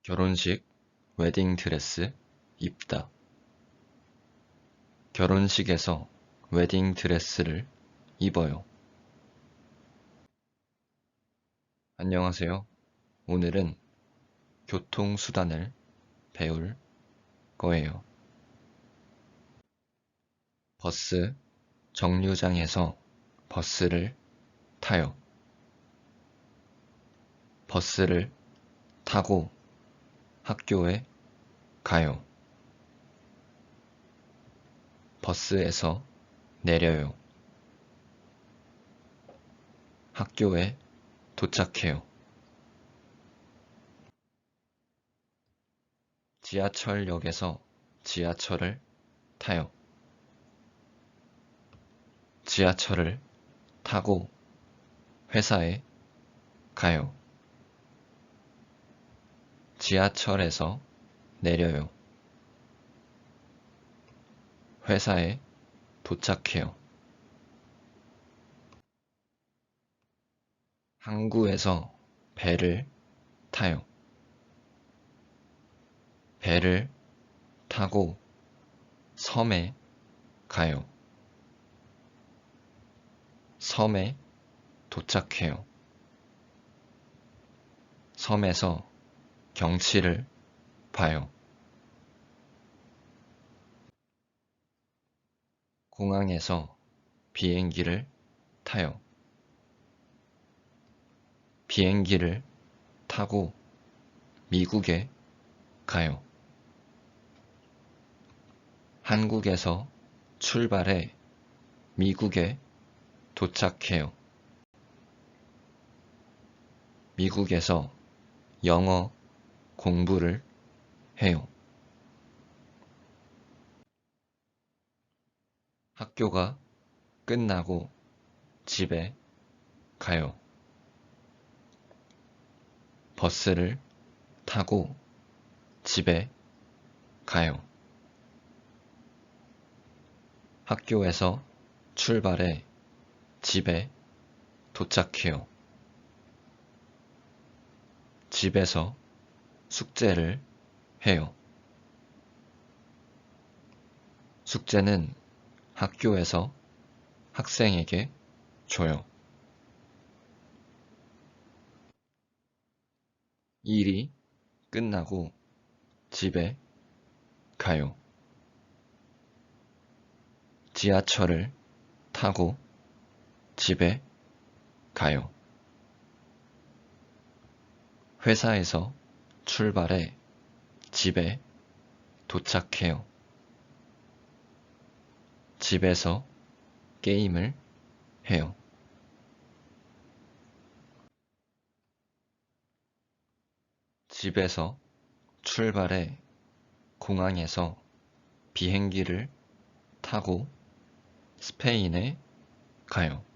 결혼식 웨딩드레스 입다. 결혼식에서 웨딩드레스를 입어요. 안녕하세요. 오늘은 교통수단을 배울 거예요. 버스 정류장에서 버스를 타요. 버스를 타고 학교에 가요. 버스에서 내려요. 학교에 도착해요. 지하철역에서 지하철을 타요. 지하철을 타고 회사에 가요. 지하철에서 내려요. 회사에 도착해요. 항구에서 배를 타요. 배를 타고 섬에 가요. 섬에 도착해요. 섬에서 경치를 봐요. 공항에서 비행기를 타요. 비행기를 타고 미국에 가요. 한국에서 출발해 미국에 도착해요. 미국에서 영어 공부를 해요. 학교가 끝나고 집에 가요. 버스를 타고 집에 가요. 학교에서 출발해 집에 도착해요. 집에서 숙제를 해요. 숙제는 학교에서 학생에게 줘요. 일이 끝나고 집에 가요. 지하철을 타고 집에 가요. 회사에서 출발해 집에 도착해요. 집에서 게임을 해요. 집에서 출발해 공항에서 비행기를 타고 스페인에 가요.